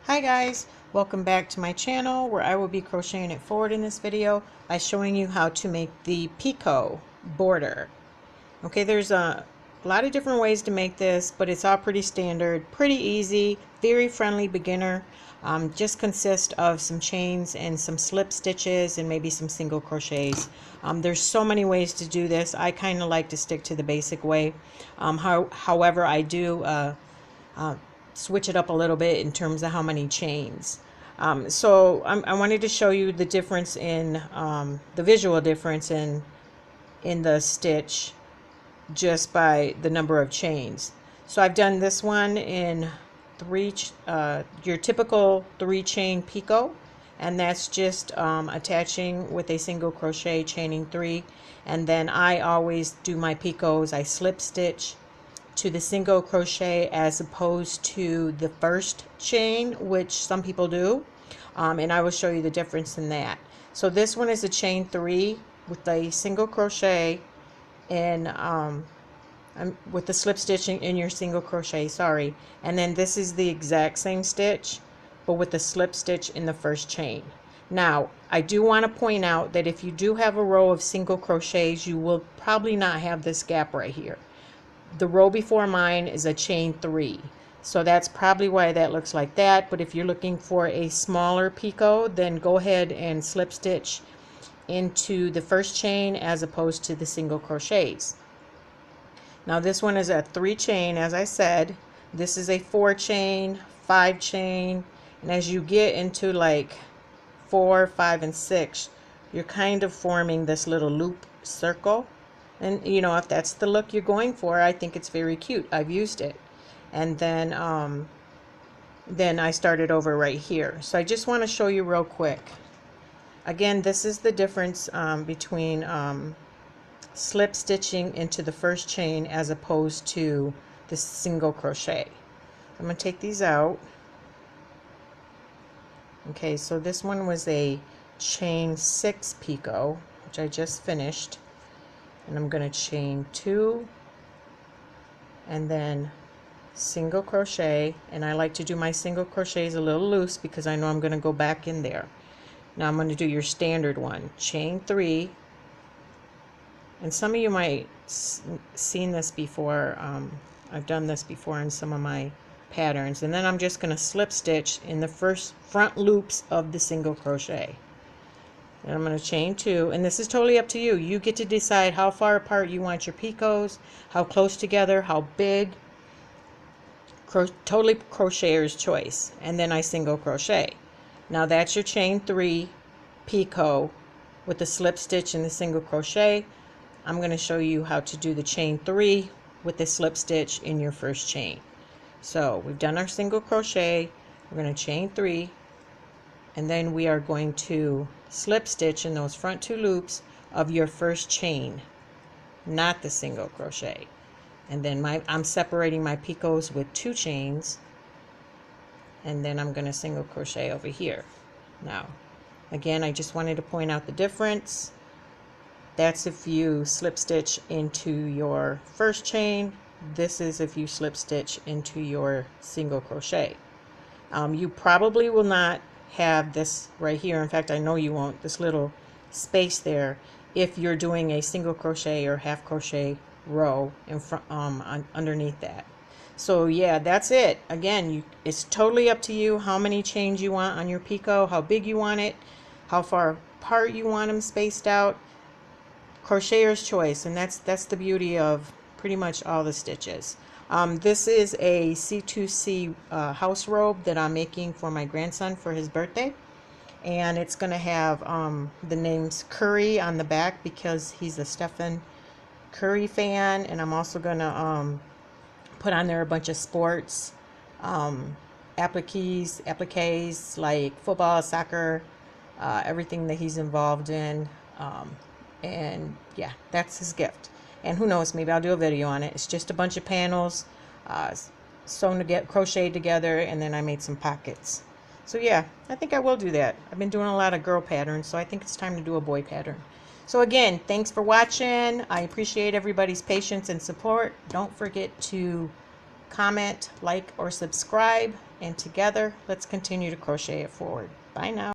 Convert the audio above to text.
Hi guys, welcome back to my channel where I will be crocheting it forward in this video by showing you how to make the picot border. Okay, there's a lot of different ways to make this, but it's all pretty standard, pretty easy, very friendly beginner. Just consists of some chains and some slip stitches and maybe some single crochets. There's so many ways to do this. I kind of like to stick to the basic way. However, I do switch it up a little bit in terms of how many chains. I wanted to show you the difference in the visual difference in the stitch just by the number of chains. So I've done this one in your typical 3-chain picot, and that's just attaching with a single crochet, chaining 3, and then I always do my picots, I slip stitch to the single crochet as opposed to the first chain, which some people do, and I will show you the difference in that. So this one is a chain 3 with a single crochet and with the slip stitching in your single crochet, sorry, and then this is the exact same stitch but with the slip stitch in the first chain. Now I do want to point out that if you do have a row of single crochets, you will probably not have this gap right here. The row before mine is a chain 3, so that's probably why that looks like that. But if you're looking for a smaller picot, then go ahead and slip stitch into the first chain as opposed to the single crochets. Now this one is a 3-chain, as I said. This is a 4-chain, 5-chain, and as you get into like 4, 5, and 6, you're kind of forming this little loop circle. And you know, if that's the look you're going for, I think it's very cute. I've used it. And then I started over right here. So I just want to show you real quick. Again, this is the difference between slip stitching into the first chain as opposed to the single crochet. I'm going to take these out. Okay, so this one was a chain 6 picot, which I just finished. And I'm going to chain 2 and then single crochet, and I like to do my single crochets a little loose because I know I'm going to go back in there. Now I'm going to do your standard one, chain 3, and some of you might seen this before. I've done this before in some of my patterns, and then I'm just going to slip stitch in the first front loops of the single crochet. And I'm going to chain 2, and this is totally up to you. You get to decide how far apart you want your picots, how close together, how big. Totally crocheter's choice. And then I single crochet. Now that's your chain 3 picot with the slip stitch and the single crochet. I'm going to show you how to do the chain 3 with the slip stitch in your first chain. So we've done our single crochet. We're going to chain 3. And then we are going to slip stitch in those front 2 loops of your first chain, not the single crochet. And then I'm separating my picots with 2 chains, and then I'm going to single crochet over here. Now again, I just wanted to point out the difference. That's if you slip stitch into your first chain. This is if you slip stitch into your single crochet. You probably will not have this right here. In fact, I know you won't, this little space there, if you're doing a single crochet or half crochet row in front underneath that. So yeah, that's it. Again, it's totally up to you how many chains you want on your picot, how big you want it, how far apart you want them spaced out. Crocheter's choice, and that's the beauty of pretty much all the stitches. This is a C2C house robe that I'm making for my grandson for his birthday, and it's going to have the names Curry on the back because he's a Stephen Curry fan, and I'm also going to put on there a bunch of sports appliques like football, soccer, everything that he's involved in, and yeah, that's his gift. And who knows, maybe I'll do a video on it. It's just a bunch of panels sewn together, crocheted together, and then I made some pockets. So yeah, I think I will do that. I've been doing a lot of girl patterns, so I think it's time to do a boy pattern. So again, thanks for watching. I appreciate everybody's patience and support. Don't forget to comment, like, or subscribe, and together let's continue to crochet it forward. Bye now.